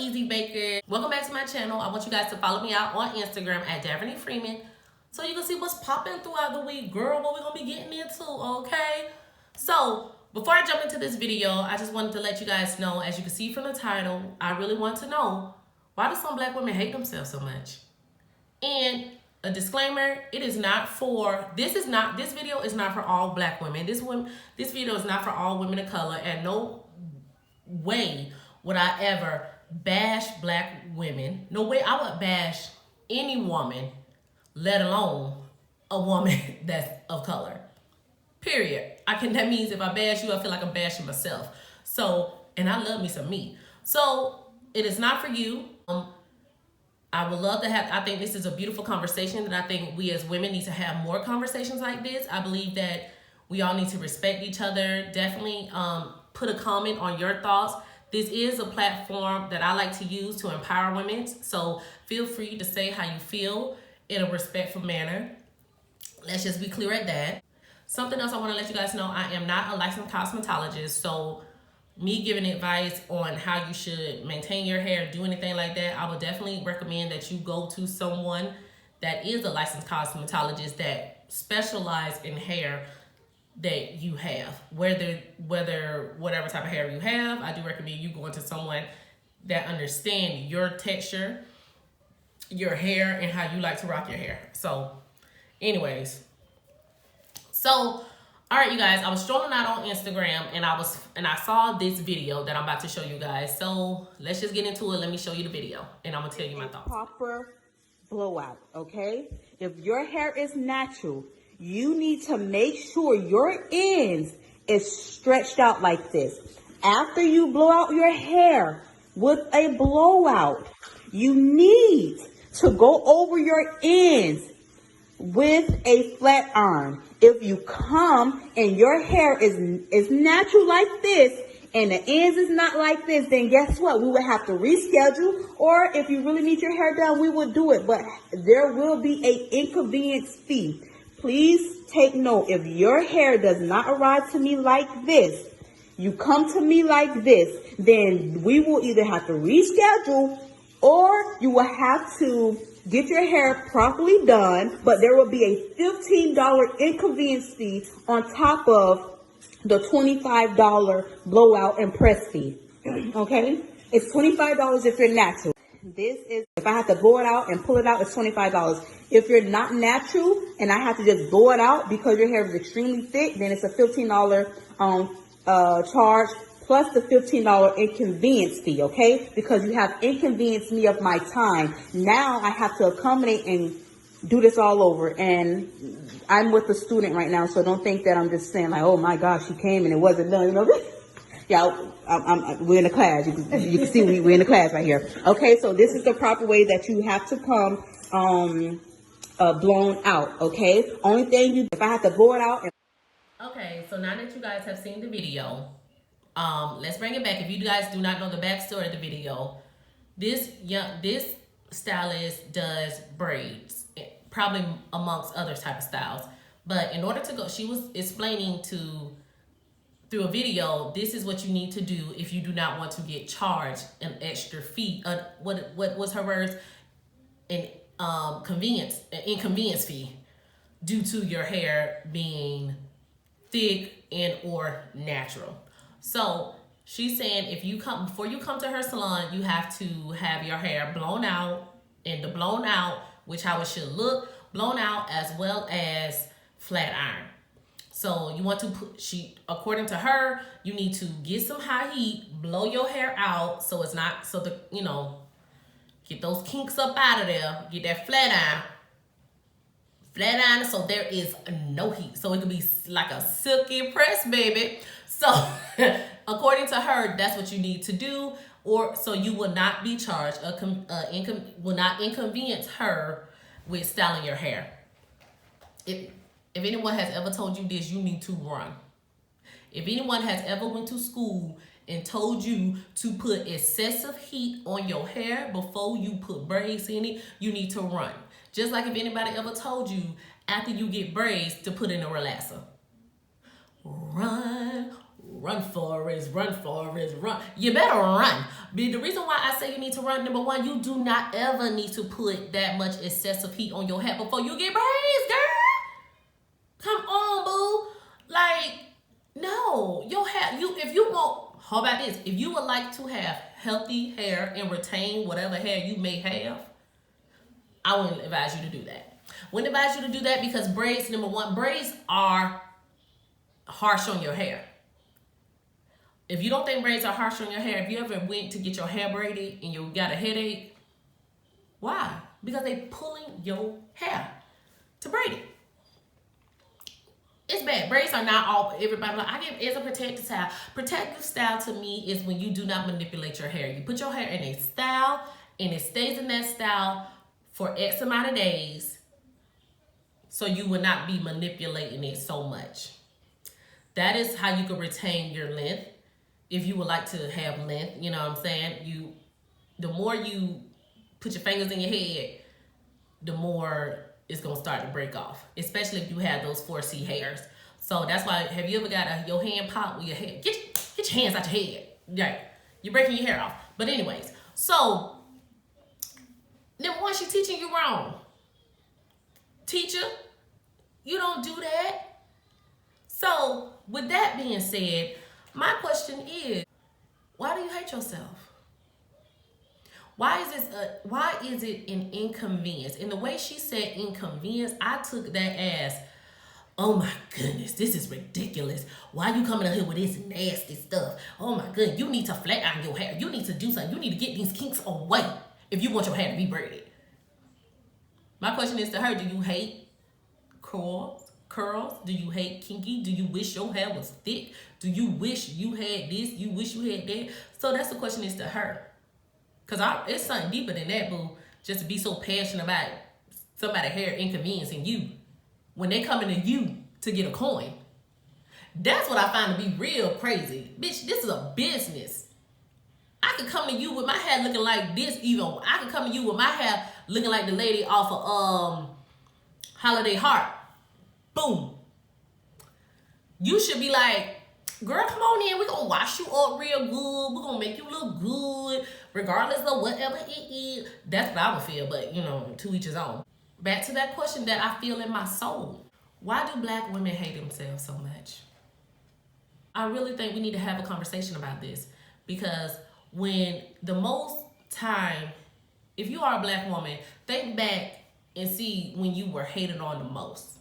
Easy Baker. Welcome back to my channel. I want you guys to follow me out on Instagram at Daverney Freeman so you can see what's popping throughout the week. Girl, what we're going to be getting into, okay? So, before I jump into this video, I just wanted to let you guys know, as you can see from the title, I really want to know, why do some black women hate themselves so much? And a disclaimer, this video is not for all black women. This video is not for all women of color, and no way would I ever bash black women. No way I would bash any woman, let alone a woman that's of color. Period. That means if I bash you, I feel like I'm bashing myself. So, and I love me some me. So, it is not for you. I would love to I think this is a beautiful conversation that I think we as women need to have more conversations like this. I believe that we all need to respect each other. Definitely put a comment on your thoughts. This is a platform that I like to use to empower women. So feel free to say how you feel in a respectful manner. Let's just be clear at that. Something else I want to let you guys know, I am not a licensed cosmetologist. So me giving advice on how you should maintain your hair, do anything like that, I would definitely recommend that you go to someone that is a licensed cosmetologist that specializes in hair that you have. Whether whatever type of hair you have, I do recommend you going to someone that understands your texture, your hair, and how you like to rock your hair. So, anyways. So, all right, you guys, I was strolling out on Instagram and I saw this video that I'm about to show you guys. So let's just get into it. Let me show you the video and I'm gonna tell you my thoughts. Proper blowout, okay? If your hair is natural, you need to make sure your ends is stretched out like this. After you blow out your hair with a blowout, you need to go over your ends with a flat iron. If you come and your hair is natural like this and the ends is not like this, then guess what? We would have to reschedule, or if you really need your hair done, we will do it. But there will be an inconvenience fee. Please take note. If your hair does not arrive to me like this, you come to me like this, then we will either have to reschedule or you will have to get your hair properly done, but there will be a $15 inconvenience fee on top of the $25 blowout and press fee. Okay? It's $25 if you're natural. If I have to blow it out and pull it out, it's $25. If you're not natural and I have to just blow it out because your hair is extremely thick, then it's a $15 charge plus the $15 inconvenience fee, okay? Because you have inconvenienced me of my time. Now I have to accommodate and do this all over. And I'm with a student right now, so don't think that I'm just saying like, oh my gosh, she came and it wasn't done, you know? Yeah, we're in a class. You can see we're in a class right here. Okay, so this is the proper way that you have to come blown out, okay? Only thing if I have to blow it out. Okay, so now that you guys have seen the video, let's bring it back. If you guys do not know the backstory of the video, this stylist does braids, probably amongst other type of styles. But in order to go, she was explaining through a video, this is what you need to do if you do not want to get charged an extra fee. What was her words? An inconvenience fee due to your hair being thick and or natural. So she's saying before you come to her salon, you have to have your hair blown out, and the blown out, which how it should look, blown out as well as flat iron. So you want to according to her, you need to get some high heat, blow your hair out so it's not, get those kinks up out of there, get that flat iron so there is no heat. So it can be like a silky press, baby. So according to her, that's what you need to do, or so you will not be charged, will not inconvenience her with styling your hair. If anyone has ever told you this, you need to run. If anyone has ever went to school and told you to put excessive heat on your hair before you put braids in it, you need to run. Just like if anybody ever told you after you get braids to put in a relaxer. Run, Run, Forrest, run, Forrest, run. You better run, The reason why I say you need to run, number one, you do not ever need to put that much excessive heat on your hair before you get braids, girl. Come on, boo. Like, no, your hair, if you want, how about this? If you would like to have healthy hair and retain whatever hair you may have, I wouldn't advise you to do that. Wouldn't advise you to do that because braids, number one, braids are harsh on your hair. If you don't think braids are harsh on your hair, if you ever went to get your hair braided and you got a headache, why? Because they pulling your hair to braid it. It's bad. Braids are not all, everybody like, I give it's a protective style. Protective style to me is when you do not manipulate your hair. You put your hair in a style and it stays in that style for X amount of days so you will not be manipulating it so much. That is how you can retain your length. If you would like to have length, you know what I'm saying? The more you put your fingers in your head, the more it's gonna start to break off, especially if you have those 4C hairs. So that's why, have you ever got your hand popped with your hair? Get your hands out your head. Right, you're breaking your hair off. But anyways, so then once she's teaching you wrong, teacher, you don't do that. So with that being said, my question is, why do you hate yourself? Why is it an inconvenience? And the way she said inconvenience, I took that as, oh my goodness, this is ridiculous. Why you coming up here with this nasty stuff? Oh my goodness, you need to flat iron your hair. You need to do something. You need to get these kinks away if you want your hair to be braided. My question is to her, do you hate curls? Do you hate kinky? Do you wish your hair was thick? Do you wish you had this? You wish you had that? So that's the question is to her. Because it's something deeper than that, boo. Just to be so passionate about somebody's hair inconveniencing you when they coming to you to get a coin. That's what I find to be real crazy. Bitch, this is a business. I could come to you with my hair looking like this even. I could come to you with my hair looking like the lady off of Holiday Heart. Boom. You should be like, girl, come on in. We're going to wash you up real good. We're going to make you look good, regardless of whatever it is. That's what I would feel, but, to each his own. Back to that question that I feel in my soul. Why do black women hate themselves so much? I really think we need to have a conversation about this because when the most time, if you are a black woman, think back and see when you were hated on the most.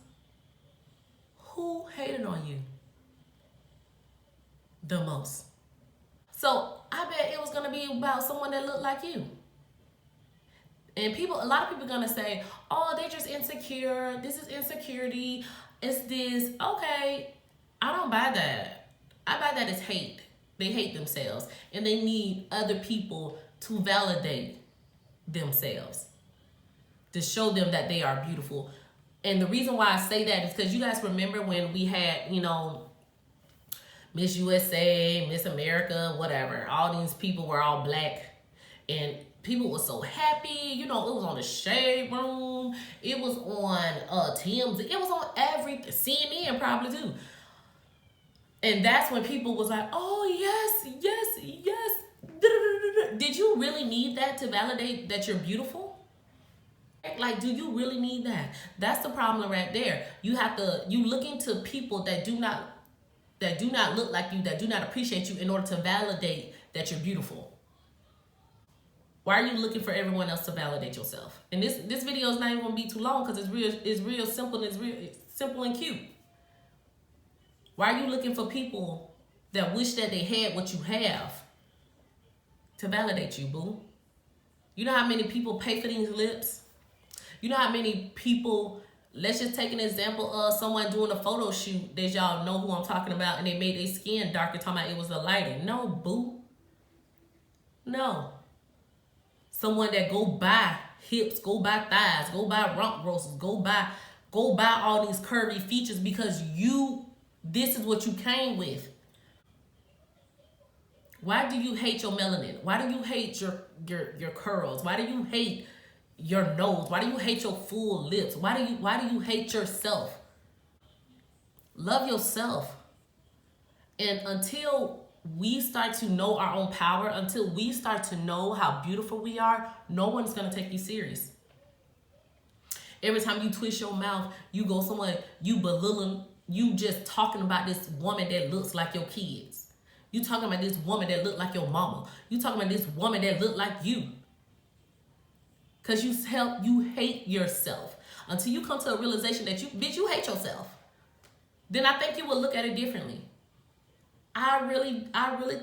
Who hated on you the most? So I bet it was gonna be about someone that looked like you. And a lot of people are gonna say, oh, they're just insecure. This is insecurity. It's this. Okay, I don't buy that. I buy that as hate. They hate themselves and they need other people to validate themselves, to show them that they are beautiful. And the reason why I say that is because you guys remember when we had, Miss USA, Miss America, whatever. All these people were all black and people were so happy. It was on the Shade Room. It was on TMZ. It was on everything. CNN probably too. And that's when people was like, oh, yes, yes, yes. Did you really need that to validate that you're beautiful? Like, do you really need that? That's the problem right there. You look into people that do not look like you, that do not appreciate you in order to validate that you're beautiful. Why are you looking for everyone else to validate yourself? And this video is not even gonna be too long because it's real simple and it's simple and cute. Why are you looking for people that wish that they had what you have to validate you, boo? You know how many people pay for these lips? You know how many people, let's just take an example of someone doing a photo shoot that y'all know who I'm talking about and they made their skin darker talking about it was the lighting. No, boo. No. Someone that go buy hips, go buy thighs, go buy rump roasts, go buy all these curvy features because this is what you came with. Why do you hate your melanin? Why do you hate your curls? Why do you hate your nose? Why do you hate your full lips? Why do you hate yourself? Love yourself. And until we start to know our own power, until we start to know how beautiful we are, no one's gonna take you serious. Every time you twist your mouth, you go somewhere, you belittling, you just talking about this woman that looks like your kids. You talking about this woman that look like your mama. You talking about this woman that look like you. Cause you hate yourself. Until you come to a realization that you hate yourself. Then I think you will look at it differently. I really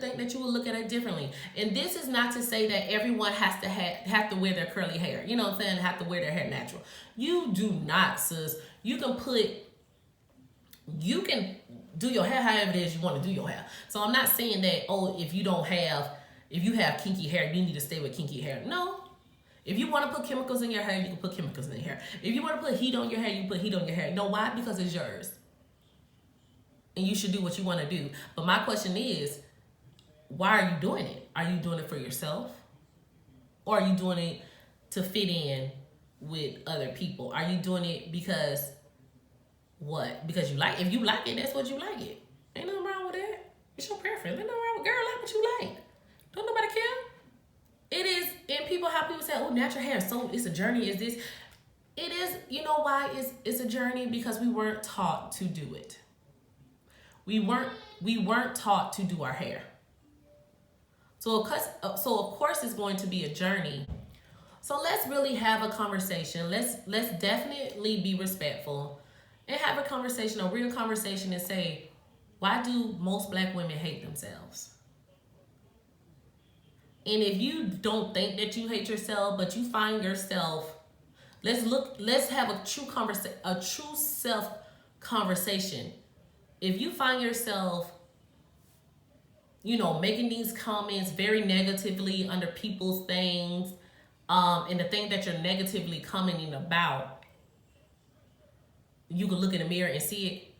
think that you will look at it differently. And this is not to say that everyone has to have to wear their curly hair. You know what I'm saying? Have to wear their hair natural. You do not, sis. You can do your hair however it is you want to do your hair. So I'm not saying that, oh, if you have kinky hair, you need to stay with kinky hair. No. If you want to put chemicals in your hair, you can put chemicals in your hair. If you want to put heat on your hair, you put heat on your hair. You know why? Because it's yours. And you should do what you want to do. But my question is, why are you doing it? Are you doing it for yourself? Or are you doing it to fit in with other people? Are you doing it because what? Because you like it. If you like it, that's what you like it. Ain't nothing wrong with that. It's your preference. Ain't nothing wrong with girl like what you like. Don't nobody care. It is, and people have people say, oh, natural hair, so it's a journey, is this. It is, you know why it's a journey? Because we weren't taught to do it. We weren't taught to do our hair. So of course it's going to be a journey. So let's really have a conversation. Let's definitely be respectful and have a conversation, a real conversation, and say, why do most black women hate themselves? And if you don't think that you hate yourself, but you find yourself, let's have a true self conversation. If you find yourself, making these comments very negatively under people's things, and the thing that you're negatively commenting about, you can look in the mirror and see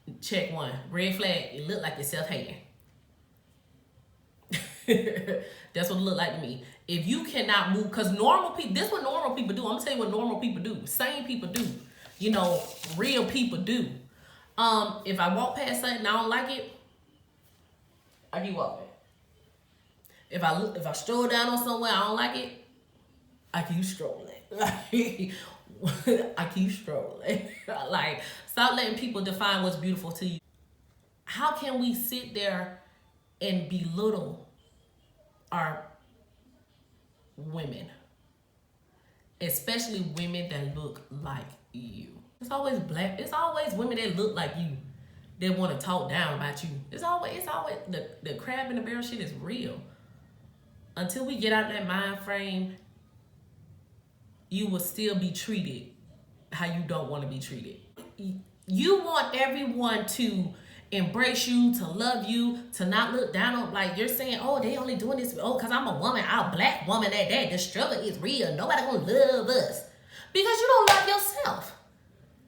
it. Check one. Red flag. It look like you're self-hating. That's what it look like to me. If you cannot move, because normal people, this is what normal people do. I'm gonna tell you what normal people do. Sane people do. Real people do. If I walk past something and I don't like it, I keep walking. If I stroll down on somewhere I don't like it, I keep strolling. I keep strolling. Like, stop letting people define what's beautiful to you. How can we sit there and belittle our women, especially women that look like you? It's always women that look like you that want to talk down about you. It's always the crab in the barrel shit is real. Until we get out of that mind frame, you will still be treated how you don't want to be treated. You want everyone to embrace you, to love you, to not look down on, like you're saying, oh, they only doing this, because I'm a woman, I'm a black woman at that. The struggle is real. Nobody gonna love us. Because you don't love yourself.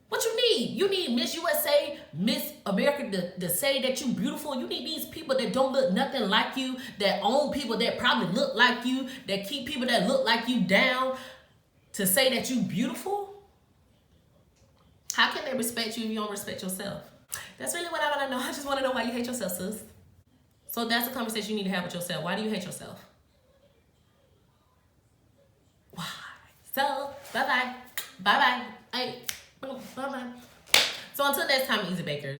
What you need? You need Miss USA, Miss America to say that you beautiful. You need these people that don't look nothing like you, that own people that probably look like you, that keep people that look like you down, to say that you beautiful. How can they respect you if you don't respect yourself? That's really what I want to know. I just want to know why you hate yourself, sis. So that's a conversation you need to have with yourself. Why do you hate yourself? Why? So, bye-bye. Bye-bye. Hey, bye-bye. So until next time, Easy Bakers.